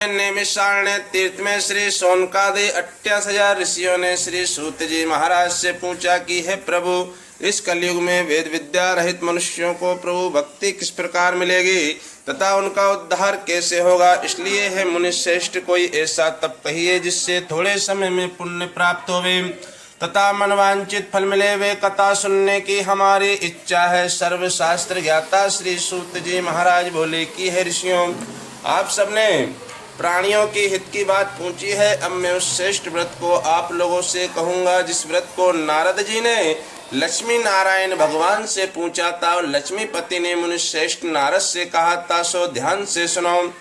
नैमिषारण्य तीर्थ में श्री शौनकादि 28,000 ऋषियों ने श्री सूत जी महाराज से पूछा कि हे प्रभु, इस कलयुग में वेद विद्या रहित मनुष्यों को प्रभु भक्ति किस प्रकार मिलेगी तथा उनका उद्धार कैसे होगा। इसलिए है मुनि श्रेष्ठ, कोई ऐसा तप कहिए जिससे थोड़े समय में पुण्य प्राप्त होवे तथा मनवांचित फल मिले। वे कथा सुनने की हमारी इच्छा है। सर्वशास्त्र ज्ञाता श्री सूत जी महाराज बोले कि हे ऋषियों, आप सबने प्राणियों की हित की बात पूछी है। अब मैं उस श्रेष्ठ व्रत को आप लोगों से कहूँगा जिस व्रत को नारद जी ने लक्ष्मी नारायण भगवान से पूछा था और लक्ष्मीपति ने मुनि श्रेष्ठ नारद से कहा था, सो ध्यान से सुनो।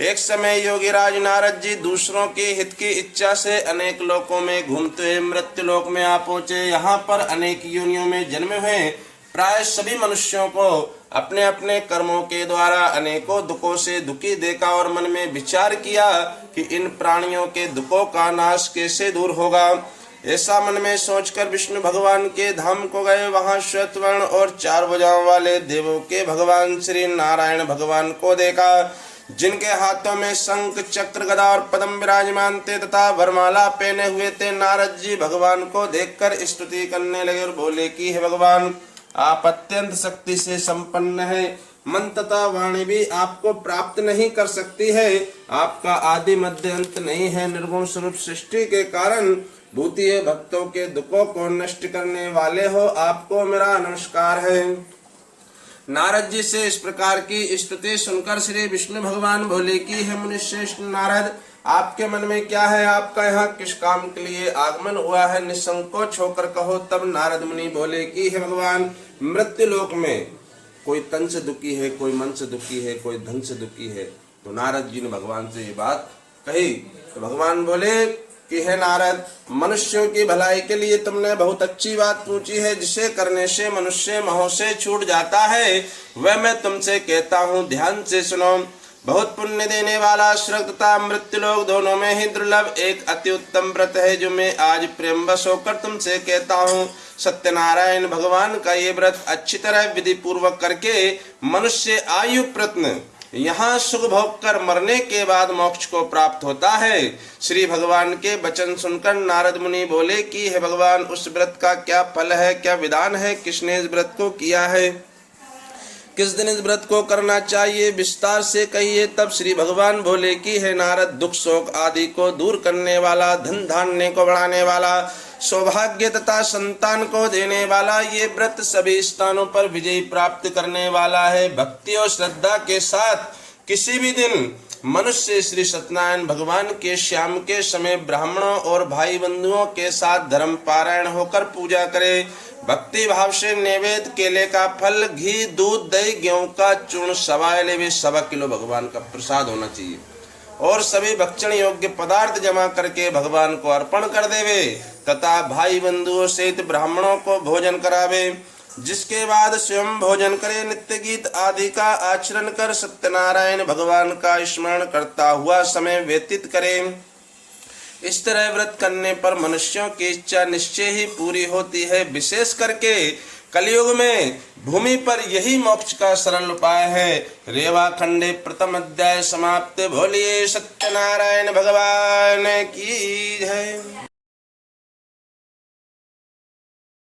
एक समय योगीराज नारद जी दूसरों के हित की इच्छा से अनेक लोकों में घूमते हुए मृत्यु लोक में आ पहुंचे। यहाँ पर अनेक योनियों में जन्मे हुए प्राय सभी मनुष्यों को अपने अपने कर्मों के द्वारा अनेकों दुखों से दुखी देखा और मन में विचार किया कि इन प्राणियों के दुखों का नाश कैसे दूर होगा। ऐसा मन में सोचकर विष्णु भगवान के धाम को गए। वहां श्वेत वर्ण और 4 भुजाओं वाले देवों के भगवान श्री नारायण भगवान को देखा, जिनके हाथों में शंख चक्र गदा और पद्म विराजमान थे तथा वरमाला पहने हुए थे। नारद जी भगवान को देखकर स्तुति करने लगे और बोले कि हे भगवान, आप अत्यंत शक्ति से संपन्न है। मन तथा वाणी भी आपको प्राप्त नहीं कर सकती है। आपका आदि मध्य अंत नहीं है। निर्गुण स्वरूप सृष्टि के कारण भूतीय भक्तों के दुखों को नष्ट करने वाले हो। आपको मेरा नमस्कार है। नारद जी से इस प्रकार की स्तुति सुनकर श्री विष्णु भगवान बोले कि हे मुनिश्रेष्ठ नारद, आपके मन में क्या है? आपका यहाँ किस काम के लिए आगमन हुआ है? निसंकोच होकर कहो। तब नारद मुनि बोले कि हे भगवान, मृत्यु लोक में कोई तन से दुखी है, कोई मन से दुखी है, कोई धन से दुखी है। तो नारद जी ने भगवान से ये बात कही तो भगवान बोले कि हे नारद, मनुष्यों की भलाई के लिए तुमने बहुत अच्छी बात पूछी है। जिसे करने से मनुष्य मोह से छूट जाता है वह मैं तुमसे कहता हूँ, ध्यान से सुनो। बहुत पुण्य देने वाला स्वर्ग तथा मृत्यु लोक दोनों में ही दुर्लभ एक अति उत्तम व्रत है जो मैं आज प्रेमवश होकर तुमसे कहता हूँ। सत्यनारायण भगवान का ये व्रत अच्छी तरह विधि पूर्वक करके मनुष्य आयु प्रत्न यहाँ सुख भोग कर मरने के बाद मोक्ष को प्राप्त होता है। श्री भगवान के वचन सुनकर नारद मुनि बोले कि हे भगवान, उस व्रत का क्या फल है, क्या विधान है, किसने इस व्रत को किया है, किस दिन इस व्रत को करना चाहिए, विस्तार से कहिए। तब श्री भगवान बोले कि हे नारद, दुख शोक आदि को दूर करने वाला, धन धान्य को बढ़ाने वाला, सौभाग्य तथा संतान को देने वाला ये व्रत सभी स्थानों पर विजय प्राप्त करने वाला है। भक्ति और श्रद्धा के साथ किसी भी दिन मनुष्य श्री सत्यनारायण भगवान के श्याम के समय ब्राह्मणों और भाई बंधुओं के साथ धर्म पारायण होकर पूजा करे। भक्ति भाव से नैवेद्य केले का फल, घी, दूध, दही, गेहूं का चूर्ण, 1.25 किलो भगवान का प्रसाद होना चाहिए और सभी भक्षण योग्य पदार्थ जमा करके भगवान को अर्पण कर देवे तथा भाई बंधुओं सहित ब्राह्मणों को भोजन करावे। जिसके बाद स्वयं भोजन करे, नित्य गीत आदि का आचरण कर सत्यनारायण भगवान का स्मरण करता हुआ समय व्यतीत करे। इस तरह व्रत करने पर मनुष्यों की इच्छा निश्चय ही पूरी होती है। विशेष करके कलयुग में भूमि पर यही मोक्ष का सरल उपाय है। रेवा खंडे प्रथम अध्याय समाप्त। बोलिए सत्यनारायण भगवान की जय।